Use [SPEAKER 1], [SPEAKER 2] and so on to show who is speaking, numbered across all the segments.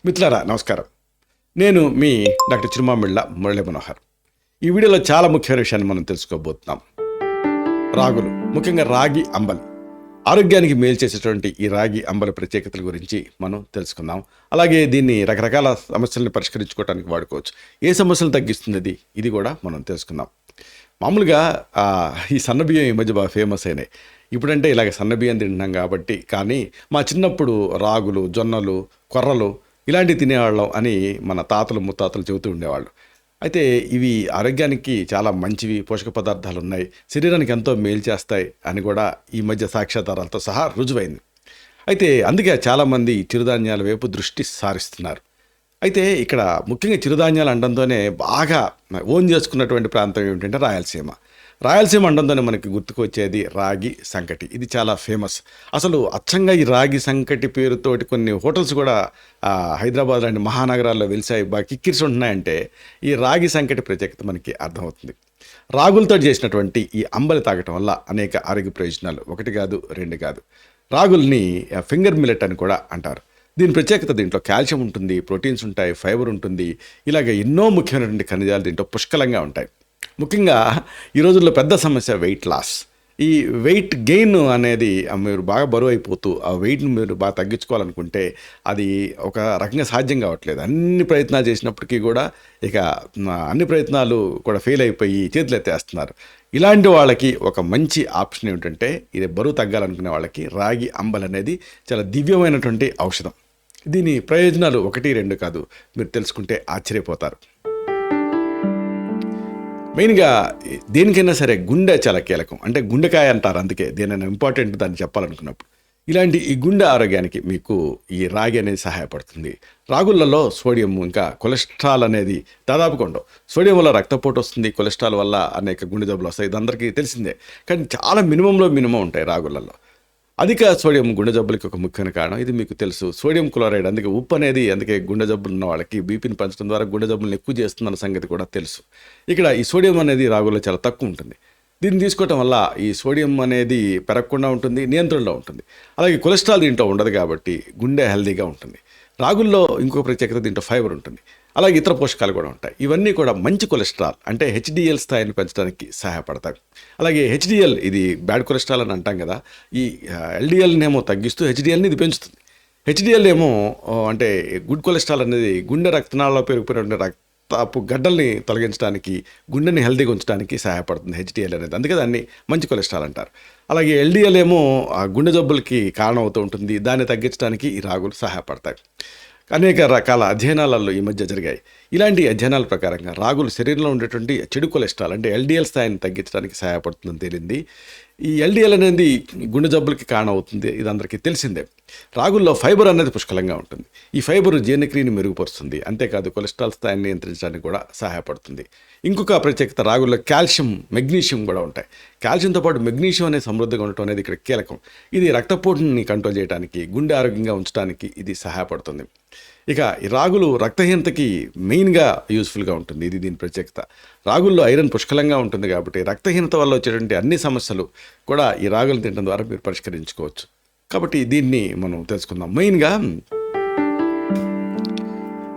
[SPEAKER 1] మిత్రులారా నమస్కారం. నేను మీ డాక్టర్ చిరుమామిళ్ళ మురళీ మనోహర్. ఈ వీడియోలో చాలా ముఖ్యమైన విషయాన్ని మనం తెలుసుకోబోతున్నాం. రాగులు, ముఖ్యంగా రాగి అంబలి, ఆరోగ్యానికి మేలు చేసేటువంటి ఈ రాగి అంబలి ప్రత్యేకతల గురించి మనం తెలుసుకుందాం. అలాగే దీన్ని రకరకాల సమస్యలను పరిష్కరించుకోవడానికి వాడుకోవచ్చు. ఏ సమస్యలు తగ్గిస్తుంది ఇది కూడా మనం తెలుసుకుందాం. మామూలుగా ఈ సన్నబియ్యం ఈ మధ్య బాగా ఫేమస్ అయినాయి. ఇప్పుడంటే ఇలాగ సన్నబియ్యం తింటున్నాం కాబట్టి, కానీ మా చిన్నప్పుడు రాగులు, జొన్నలు, కొర్రలు ఇలాంటివి తినేవాళ్ళం అని మన తాతలు ముత్తాతలు చెబుతూ ఉండేవాళ్ళు. అయితే ఇవి ఆరోగ్యానికి చాలా మంచివి, పోషక పదార్థాలు ఉన్నాయి, శరీరానికి ఎంతో మేలు చేస్తాయి అని కూడా ఈ మధ్య సాక్ష్యాధారాలతో సహా రుజువైంది. అయితే అందుకే చాలామంది చిరుధాన్యాల వైపు దృష్టి సారిస్తున్నారు. అయితే ఇక్కడ ముఖ్యంగా చిరుధాన్యాలు అనడంతోనే బాగా ఓన్ చేసుకున్నటువంటి ప్రాంతం ఏమిటంటే రాయలసీమ. రాయలసీమ అనడంతోనే మనకి గుర్తుకొచ్చేది రాగి సంకటి. ఇది చాలా ఫేమస్. అసలు అచ్చంగా ఈ రాగి సంకటి పేరుతోటి కొన్ని హోటల్స్ కూడా హైదరాబాద్ లాంటి మహానగరాల్లో వెలిసాయి, బాగా కిక్కిరిసి ఉంటున్నాయంటే ఈ రాగి సంకటి ప్రత్యేకత మనకి అర్థమవుతుంది. రాగులతో చేసినటువంటి ఈ అంబలి తాగటం వల్ల అనేక ఆరోగ్య ప్రయోజనాలు, ఒకటి కాదు రెండు కాదు. రాగుల్ని ఫింగర్ మిల్లెట్ అని కూడా అంటారు. దీని ప్రత్యేకత, దీంట్లో కాల్షియం ఉంటుంది, ప్రోటీన్స్ ఉంటాయి, ఫైబర్ ఉంటుంది, ఇలాగ ఎన్నో ముఖ్యమైనటువంటి ఖనిజాలు దీంట్లో పుష్కలంగా ఉంటాయి. ముఖ్యంగా ఈ రోజుల్లో పెద్ద సమస్య వెయిట్ లాస్. ఈ వెయిట్ గెయిన్ అనేది, మీరు బాగా బరువు అయిపోతూ ఆ వెయిట్ని మీరు బాగా తగ్గించుకోవాలనుకుంటే అది ఒక రకంగా సాధ్యం కావట్లేదు. అన్ని ప్రయత్నాలు చేసినప్పటికీ కూడా ఇక అన్ని ప్రయత్నాలు కూడా ఫెయిల్ అయిపోయి చేతులు ఎత్తేస్తున్నారు. ఇలాంటి వాళ్ళకి ఒక మంచి ఆప్షన్ ఏమిటంటే, ఇది బరువు తగ్గాలనుకునే వాళ్ళకి రాగి అంబలి అనేది చాలా దివ్యమైనటువంటి ఔషధం. దీని ప్రయోజనాలు ఒకటి రెండు కాదు, మీరు తెలుసుకుంటే ఆశ్చర్యపోతారు. మెయిన్గా దేనికైనా సరే గుండె చాలా కీలకం. అంటే గుండెకాయ అంటారు, అందుకే దేనైనా ఇంపార్టెంట్ దాన్ని చెప్పాలనుకున్నప్పుడు. ఇలాంటి ఈ గుండె ఆరోగ్యానికి మీకు ఈ రాగి అనేది సహాయపడుతుంది. రాగులలో సోడియం ఇంకా కొలెస్ట్రాల్ అనేది దాదాపుగా ఉండవు. సోడియం వల్ల రక్తపోటు వస్తుంది, కొలెస్ట్రాల్ వల్ల అనేక గుండె జబ్బులు వస్తాయి, ఇది అందరికీ తెలిసిందే. కానీ చాలా మినిమంలో మినిమం ఉంటాయి రాగులలో. అధిక సోడియం గుండె జబ్బులకి ఒక ముఖ్యమైన కారణం, ఇది మీకు తెలుసు. సోడియం క్లోరైడ్, అందుకే ఉప్పు అనేది, అందుకే గుండె జబ్బులు ఉన్న వాళ్ళకి బీపీని పెంచడం ద్వారా గుండె జబ్బులను ఎక్కువ చేస్తుందన్న సంగతి కూడా తెలుసు. ఇక్కడ ఈ సోడియం అనేది రాగుల్లో చాలా తక్కువ ఉంటుంది. దీన్ని తీసుకోవటం వల్ల ఈ సోడియం అనేది పెరగకుండా ఉంటుంది, నియంత్రణలో ఉంటుంది. అలాగే కొలెస్ట్రాల్ దీంట్లో ఉండదు కాబట్టి గుండె హెల్దీగా ఉంటుంది. రాగుల్లో ఇంకో ప్రత్యేకత, దీంట్లో ఫైబర్ ఉంటుంది, అలాగే ఇతర పోషకాలు కూడా ఉంటాయి. ఇవన్నీ కూడా మంచి కొలెస్ట్రాల్ అంటే హెచ్డిఎల్ స్థాయిని పెంచడానికి సహాయపడతాయి. అలాగే హెచ్డిఎల్, ఇది బ్యాడ్ కొలెస్ట్రాల్ అని అంటాం కదా, ఈ ఎల్డిఎల్నేమో తగ్గిస్తూ హెచ్డిఎల్ని ఇది పెంచుతుంది. హెచ్డిఎల్ ఏమో అంటే గుడ్ కొలెస్ట్రాల్ అనేది గుండె రక్తనాళాల్లో పెరిగిపోయిన రక్తపు గడ్డల్ని తొలగించడానికి, గుండెని హెల్దీగా ఉంచడానికి సహాయపడుతుంది హెచ్డిఎల్ అనేది. అందుకే దాన్ని మంచి కొలెస్ట్రాల్ అంటారు. అలాగే ఎల్డిఎల్ ఏమో గుండె జబ్బులకి కారణం అవుతూ ఉంటుంది, దాన్ని తగ్గించడానికి ఈ రాగులు సహాయపడతాయి. అనేక రకాల అధ్యయనాలలో ఈ మధ్య జరిగాయి. ఇలాంటి అధ్యయనాల ప్రకారంగా రాగులు శరీరంలో ఉండేటువంటి చెడు కొలెస్ట్రాల్ అంటే ఎల్డిఎల్ స్థాయిని తగ్గించడానికి సహాయపడుతుందని తేలింది. ఈ ఎల్డిఎల్ అనేది గుండె జబ్బులకి కారణం అవుతుంది, ఇది అందరికీ తెలిసిందే. రాగుల్లో ఫైబర్ అనేది పుష్కలంగా ఉంటుంది. ఈ ఫైబర్ జీర్ణక్రియని మెరుగుపరుస్తుంది, అంతేకాదు కొలెస్ట్రాల్ స్థాయిని నియంత్రించడానికి కూడా సహాయపడుతుంది. ఇంకొక ప్రత్యేకత, రాగుల్లో కాల్షియం, మెగ్నీషియం కూడా ఉంటాయి. కాల్షియంతో పాటు మెగ్నీషియం అనేది సమృద్ధిగా ఉండటం అనేది ఇక్కడ కీలకం. ఇది రక్తపోటుని కంట్రోల్ చేయడానికి, గుండె ఆరోగ్యంగా ఉంచడానికి ఇది సహాయపడుతుంది. ఇక ఈ రాగులు రక్తహీనతకి మెయిన్గా యూస్ఫుల్గా ఉంటుంది, ఇది దీని ప్రత్యేకత. రాగుల్లో ఐరన్ పుష్కలంగా ఉంటుంది కాబట్టి రక్తహీనత వల్ల వచ్చేటువంటి అన్ని సమస్యలు కూడా ఈ రాగులు తినడం ద్వారా మీరు పరిష్కరించుకోవచ్చు. కాబట్టి దీన్ని మనం తెలుసుకుందాం. మెయిన్గా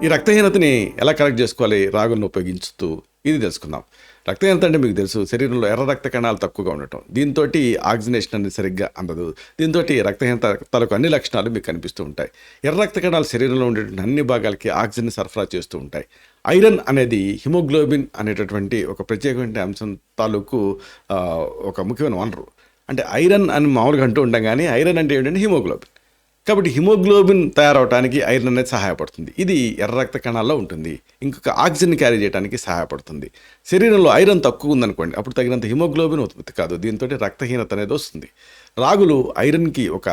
[SPEAKER 1] ఈ రక్తహీనతని ఎలా కరెక్ట్ చేసుకోవాలి రాగులను ఉపయోగించుతూ, ఇది తెలుసుకుందాం. రక్తహీనత అంటే మీకు తెలుసు, శరీరంలో ఎర్ర రక్త కణాలు తక్కువగా ఉండటం, దీంతో ఆక్సిజనేషన్ అనేది సరిగ్గా అందదు. దీంతో రక్తహీనత తలకు అన్ని లక్షణాలు మీకు కనిపిస్తూ ఉంటాయి. ఎర్ర రక్త కణాలు శరీరంలో ఉండేటువంటి అన్ని భాగాలకి ఆక్సిజన్ సరఫరా చేస్తూ ఉంటాయి. ఐరన్ అనేది హిమోగ్లోబిన్ అనేటటువంటి ఒక ప్రత్యేకమైన అంశం తాలూకు ఒక ముఖ్యమైన వనరు. అంటే ఐరన్ అని మామూలుగా అంటూ ఉంటాం, కానీ ఐరన్ అంటే ఏంటంటే హిమోగ్లోబిన్. కాబట్టి హిమోగ్లోబిన్ తయారవడానికి ఐరన్ అనేది సహాయపడుతుంది. ఇది ఎర్ర రక్త కణాల్లో ఉంటుంది. ఇంకొక ఆక్సిజన్ క్యారీ చేయడానికి సహాయపడుతుంది. శరీరంలో ఐరన్ తక్కువ ఉందనుకోండి, అప్పుడు తగినంత హిమోగ్లోబిన్ ఉత్పత్తి కాదు, దీంతో రక్తహీనత అనేది వస్తుంది. రాగులు ఐరన్కి ఒక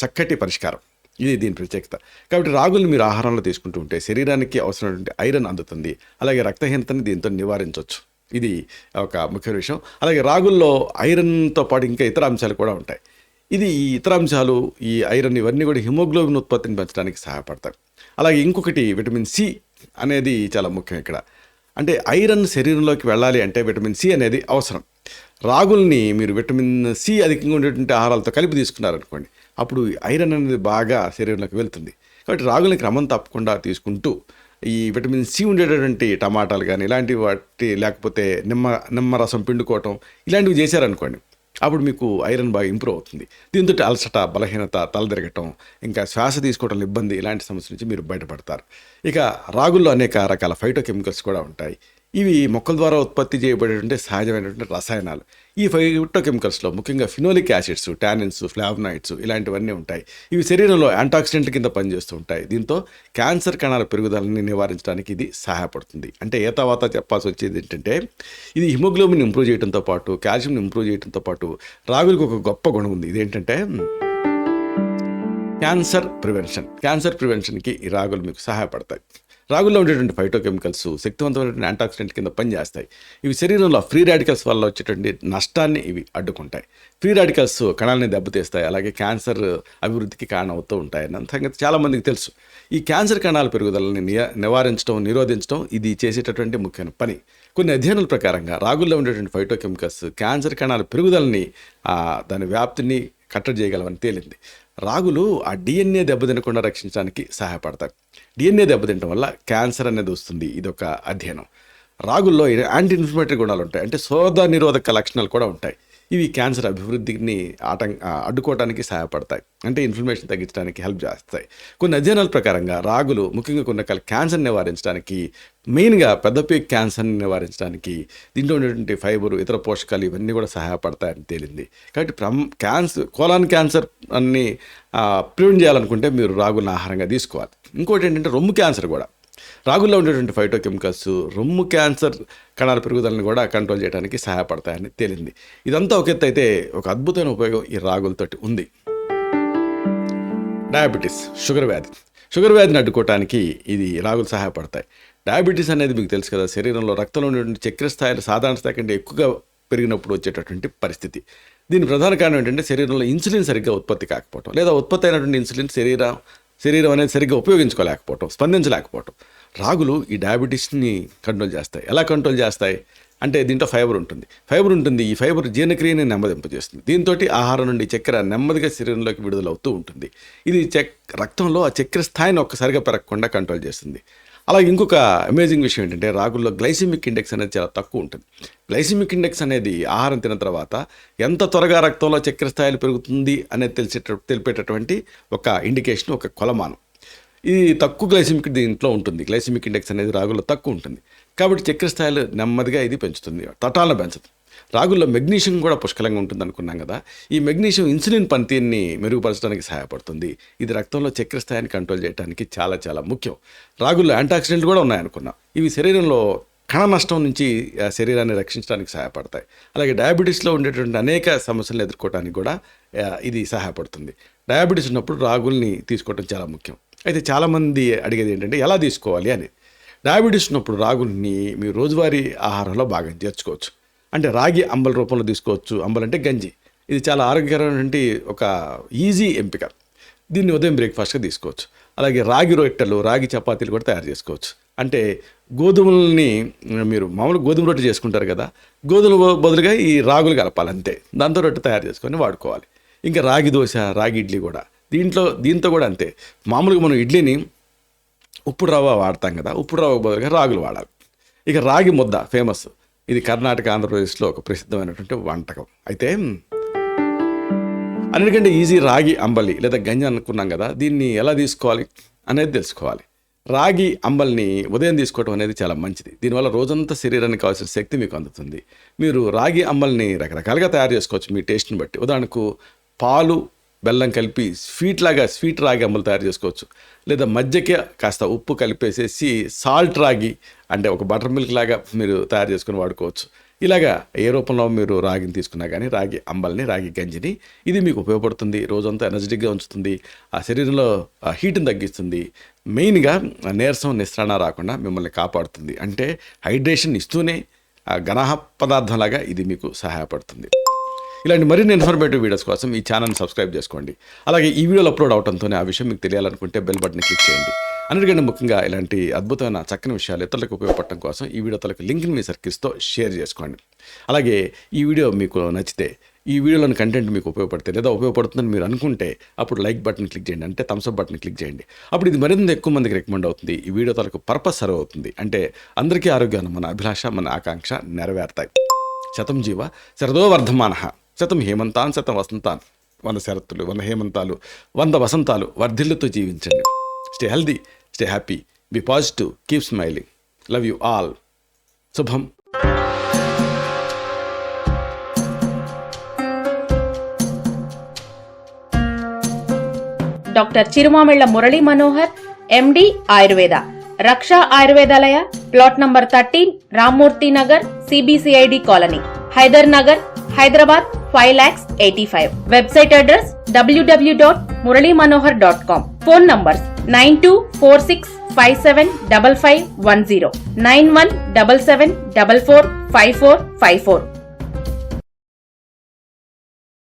[SPEAKER 1] చక్కటి పరిష్కారం, ఇది దీని ప్రత్యేకత. కాబట్టి రాగులు మీరు ఆహారంలో తీసుకుంటూ ఉంటే శరీరానికి అవసరమైనటువంటి ఐరన్ అందుతుంది, అలాగే రక్తహీనతని దీంతో నివారించవచ్చు. ఇది ఒక ముఖ్యమైన విషయం. అలాగే రాగుల్లో ఐరన్తో పాటు ఇంకా ఇతర అంశాలు కూడా ఉంటాయి. ఇది ఈ ఇతర అంశాలు, ఈ ఐరన్, ఇవన్నీ కూడా హిమోగ్లోబిన్ ఉత్పత్తిని పెంచడానికి సహాయపడతాయి. అలాగే ఇంకొకటి విటమిన్ సి అనేది చాలా ముఖ్యం ఇక్కడ. అంటే ఐరన్ శరీరంలోకి వెళ్ళాలి అంటే విటమిన్ సి అనేది అవసరం. రాగుల్ని మీరు విటమిన్ సి అధికంగా ఉండేటువంటి ఆహారాలతో కలిపి తీసుకున్నారనుకోండి, అప్పుడు ఐరన్ అనేది బాగా శరీరంలోకి వెళ్తుంది. కాబట్టి రాగుల్ని క్రమం తప్పకుండా తీసుకుంటూ ఈ విటమిన్ సి ఉండేటటువంటి టమాటాలు కానీ ఇలాంటి వాటి లేకపోతే నిమ్మరసం పిండుకోవటం ఇలాంటివి చేశారనుకోండి, అప్పుడు మీకు ఐరన్ బాగా ఇంప్రూవ్ అవుతుంది. దీంతో అలసట, బలహీనత, తలదిరగటం, ఇంకా శ్వాస తీసుకోవడం ఇబ్బంది ఇలాంటి సమస్య నుంచి మీరు బయటపడతారు. ఇక రాగుల్లో అనేక రకాల ఫైటోకెమికల్స్ కూడా ఉంటాయి. ఇవి మొక్కల ద్వారా ఉత్పత్తి చేయబడేటువంటి సహజమైనటువంటి రసాయనాలు. ఈ ఫైటోకెమికల్స్లో ముఖ్యంగా ఫినోలిక్ యాసిడ్స్, టానిన్స్, ఫ్లావనాయిడ్స్ ఇలాంటివన్నీ ఉంటాయి. ఇవి శరీరంలో యాంటాక్సిడెంట్ కింద పనిచేస్తూ ఉంటాయి. దీంతో క్యాన్సర్ కణాల పెరుగుదలని నివారించడానికి ఇది సహాయపడుతుంది. అంటే ఏ తర్వాత చెప్పాల్సి వచ్చేది ఏంటంటే, ఇది హిమోగ్లోబిన్ ఇంప్రూవ్ చేయడంతో పాటు, కాల్షియం ఇంప్రూవ్ చేయడంతో పాటు రాగులకు ఒక గొప్ప గుణం ఉంది. ఇదేంటంటే క్యాన్సర్ ప్రివెన్షన్కి ఈ రాగులు మీకు సహాయపడతాయి. రాగుల్లో ఉండేటువంటి ఫైటోకెమికల్స్ శక్తివంతమైనటువంటి యాంటాక్సిడెంట్ కింద పనిచేస్తాయి. ఇవి శరీరంలో ఫ్రీ రాడికల్స్ వల్ల వచ్చేటువంటి నష్టాన్ని ఇవి అడ్డుకుంటాయి. ఫ్రీ రాడికల్స్ కణాలని దెబ్బతీస్తాయి, అలాగే క్యాన్సర్ అభివృద్ధికి కారణం అవుతూ ఉంటాయి అన్న సంగతి చాలామందికి తెలుసు. ఈ క్యాన్సర్ కణాల పెరుగుదలని నిరోధించడం ఇది చేసేటటువంటి ముఖ్యమైన పని. కొన్ని అధ్యయనాల ప్రకారంగా రాగుల్లో ఉండేటువంటి ఫైటోకెమికల్స్ క్యాన్సర్ కణాల పెరుగుదలని, దాని వ్యాప్తిని కట్టడి చేయగలవని తేలింది. రాగులు ఆ డిఎన్ఏ దెబ్బతినకుండా రక్షించడానికి సహాయపడతాయి. డిఎన్ఏ దెబ్బతినడం వల్ల క్యాన్సర్ అనేది వస్తుంది. ఇదొక అధ్యయనం. రాగుల్లో యాంటీ ఇన్ఫ్లమేటరీ గుణాలు ఉంటాయి, అంటే శోధ నిరోధక లక్షణాలు కూడా ఉంటాయి. ఇవి క్యాన్సర్ అభివృద్ధిని అడ్డుకోవడానికి సహాయపడతాయి, అంటే ఇన్ఫ్లమేషన్ తగ్గించడానికి హెల్ప్ చేస్తాయి. కొన్ని అధ్యయనాల ప్రకారంగా రాగులు ముఖ్యంగా కొన్ని రకాల క్యాన్సర్ నివారించడానికి, మెయిన్గా పెద్దపేగు క్యాన్సర్ని నివారించడానికి దీంట్లో ఉండేటువంటి ఫైబర్, ఇతర పోషకాలు ఇవన్నీ కూడా సహాయపడతాయని తేలింది. కాబట్టి కోలాన్ క్యాన్సర్ అన్ని ప్రివెంట్ చేయాలనుకుంటే మీరు రాగులను ఆహారంగా తీసుకోవాలి. ఇంకోటి ఏంటంటే రొమ్ము క్యాన్సర్ కూడా. రాగుల్లో ఉండేటువంటి ఫైటోకెమికల్స్ రొమ్ము క్యాన్సర్ కణాల పెరుగుదలను కూడా కంట్రోల్ చేయడానికి సహాయపడతాయని తేలింది. ఇదంతా ఒక ఎత్తు అయితే, ఒక అద్భుతమైన ఉపయోగం ఈ రాగులతోటి ఉంది. డయాబెటీస్, షుగర్ వ్యాధిని అడ్డుకోవటానికి ఇది రాగులు సహాయపడతాయి. డయాబెటీస్ అనేది మీకు తెలుసు కదా, శరీరంలో రక్తంలో ఉండేటువంటి చక్కెర స్థాయిలు సాధారణ స్థాయి కంటే ఎక్కువగా పెరిగినప్పుడు వచ్చేటటువంటి పరిస్థితి. దీని ప్రధాన కారణం ఏంటంటే శరీరంలో ఇన్సులిన్ సరిగ్గా ఉత్పత్తి కాకపోవటం, లేదా ఉత్పత్తి అయినటువంటి ఇన్సులిన్ శరీరం అనేది సరిగ్గా ఉపయోగించుకోలేకపోవటం, స్పందించలేకపోవటం. రాగులు ఈ డయాబెటీస్ని కంట్రోల్ చేస్తాయి. ఎలా కంట్రోల్ చేస్తాయి అంటే, దీంట్లో ఫైబర్ ఉంటుంది. ఈ ఫైబర్ జీర్ణక్రియని నెమ్మదింపజేస్తుంది. దీంతో ఆహారం నుండి చక్కెర నెమ్మదిగా శరీరంలోకి విడుదలవుతూ ఉంటుంది. ఇది రక్తంలో ఆ చక్కెర స్థాయిని ఒక్కసారిగా పెరగకుండా కంట్రోల్ చేస్తుంది. అలాగే ఇంకొక అమేజింగ్ విషయం ఏంటంటే, రాగుల్లో గ్లైసిమిక్ ఇండెక్స్ అనేది చాలా తక్కువ ఉంటుంది. గ్లైసిమిక్ ఇండెక్స్ అనేది ఆహారం తిన్న తర్వాత ఎంత త్వరగా రక్తంలో చక్కెర స్థాయిలు పెరుగుతుంది అనేది తెలిపేటటువంటి ఒక ఇండికేషన్, ఒక కొలమానం. ఇది తక్కువ గ్లైసిమిక్ దీంట్లో ఉంటుంది. గ్లైసిమిక్ ఇండెక్స్ అనేది రాగుల్లో తక్కువ ఉంటుంది. కాబట్టి చక్కెర స్థాయిలు నెమ్మదిగా ఇది పెంచుతుంది, తటాలను పెంచుతుంది. రాగుల్లో మెగ్నీషియం కూడా పుష్కలంగా ఉంటుంది అనుకున్నాం కదా. ఈ మెగ్నీషియం ఇన్సులిన్ పనితీరుని మెరుగుపరచడానికి సహాయపడుతుంది. ఇది రక్తంలో చక్కెర స్థాయిని కంట్రోల్ చేయడానికి చాలా చాలా ముఖ్యం. రాగుల్లో యాంటాక్సిడెంట్లు కూడా ఉన్నాయనుకున్నాం. ఇవి శరీరంలో కణ నష్టం నుంచి శరీరాన్ని రక్షించడానికి సహాయపడతాయి. అలాగే డయాబెటీస్లో ఉండేటువంటి అనేక సమస్యలను ఎదుర్కోవడానికి కూడా ఇది సహాయపడుతుంది. డయాబెటీస్ ఉన్నప్పుడు రాగుల్ని తీసుకోవడం చాలా ముఖ్యం. అయితే చాలామంది అడిగేది ఏంటంటే, ఎలా తీసుకోవాలి అని. డయాబెటీస్ ఉన్నప్పుడు రాగుల్ని మీరు రోజువారీ ఆహారంలో బాగా చేర్చుకోవచ్చు. అంటే రాగి అంబల రూపంలో తీసుకోవచ్చు. అంబల్ అంటే గంజి. ఇది చాలా ఆరోగ్యకరమైనటువంటి ఒక ఈజీ ఎంపిక. దీన్ని ఉదయం బ్రేక్ఫాస్ట్గా తీసుకోవచ్చు. అలాగే రాగి రొట్టెలు, రాగి చపాతీలు కూడా తయారు చేసుకోవచ్చు. అంటే గోధుమల్ని మీరు మామూలు గోధుమ రొట్టె చేసుకుంటారు కదా, గోధుమ బదులుగా ఈ రాగులు కలపాలి అంతే. దాంతో రొట్టె తయారు చేసుకొని వాడుకోవాలి. ఇంకా రాగి దోశ, రాగి ఇడ్లీ కూడా దీంతో కూడా అంతే. మామూలుగా మనం ఇడ్లీని ఉప్పుడు రవ్వ వాడతాం కదా, ఉప్పుడు రవ్వ బదులుగా రాగులు వాడాలి. ఇక రాగి ముద్ద ఫేమస్. ఇది కర్ణాటక, ఆంధ్రప్రదేశ్లో ఒక ప్రసిద్ధమైనటువంటి వంటకం. అయితే అన్నిటికంటే ఈజీ రాగి అంబలి లేదా గంజి అనుకున్నాం కదా, దీన్ని ఎలా తీసుకోవాలి అనేది తెలుసుకోవాలి. రాగి అంబల్ని ఉదయం తీసుకోవడం అనేది చాలా మంచిది. దీనివల్ల రోజంతా శరీరానికి కావాల్సిన శక్తి మీకు అందుతుంది. మీరు రాగి అంబల్ని రకరకాలుగా తయారు చేసుకోవచ్చు మీ టేస్ట్ని బట్టి. ఉదాహరణకు పాలు, బెల్లం కలిపి స్వీట్ రాగి అంబలు తయారు చేసుకోవచ్చు. లేదా మధ్యకే కాస్త ఉప్పు కలిపేసేసి సాల్ట్ రాగి, అంటే ఒక బటర్ మిల్క్ లాగా మీరు తయారు చేసుకుని వాడుకోవచ్చు. ఇలాగా ఏ రూపంలో మీరు రాగిని తీసుకున్నా కానీ, రాగి అంబల్ని, రాగి గంజిని, ఇది మీకు ఉపయోగపడుతుంది. రోజంతా ఎనర్జెటిక్గా ఉంచుతుంది, ఆ శరీరంలో హీట్ని తగ్గిస్తుంది. మెయిన్గా నీరసం, నిస్త్రాణ రాకుండా మిమ్మల్ని కాపాడుతుంది. అంటే హైడ్రేషన్ ఇస్తూనే ఘన పదార్థంలాగా ఇది మీకు సహాయపడుతుంది. ఇలాంటి మరిన్ని ఇన్ఫర్మేటివ్ వీడియోస్ కోసం ఈ ఛానల్ని సబ్స్క్రైబ్ చేసుకోండి. అలాగే ఈ వీడియోలు అప్లోడ్ అవడంతోనే ఆ విషయం మీకు తెలియాలనుకుంటే బెల్ బటన్ క్లిక్ చేయండి. అన్నిటికంటే ముఖ్యంగా ఇలాంటి అద్భుతమైన చక్కని విషయాలు ఇతరులకు ఉపయోగపడటం కోసం ఈ వీడియో తలకు లింక్ని మీ సర్కిల్స్తో షేర్ చేసుకోండి. అలాగే ఈ వీడియో మీకు నచ్చితే ఈ వీడియోలోని కంటెంట్ మీకు ఉపయోగపడితే లేదా ఉపయోగపడుతుందని మీరు అనుకుంటే అప్పుడు లైక్ బటన్ క్లిక్ చేయండి, అంటే థమ్స్అప్ బటన్ క్లిక్ చేయండి. అప్పుడు ఇది మరింత ఎక్కువ మందికి రికమెండ్ అవుతుంది. ఈ వీడియో తాలూకు పర్పస్ సర్వ్ అవుతుంది. అంటే అందరికీ ఆరోగ్యాన్ని, మన అభిలాష, మన ఆకాంక్ష నెరవేరుతాయి. శతం జీవ శరదో వర్ధమానః, శతం హేమంతాన్ శతం వసంతాన్, 100 శరత్తులు, 100 హేమంతాలు, 100 వసంతాలు వర్ధిల్లుతూ జీవించండి. Stay healthy, stay happy, be positive, keep smiling. Love you all. శుభం.
[SPEAKER 2] Doctor Chirumamilla Murali Manohar, MD, Ayurveda, Raksha Ayurvedalaya, plot number 13, Rammurthy Nagar, CBCID colony, Hyder Nagar, Hyderabad 5,85,000. Website address www.muralymanohar.com. Phone numbers 9246575510, 9177445454.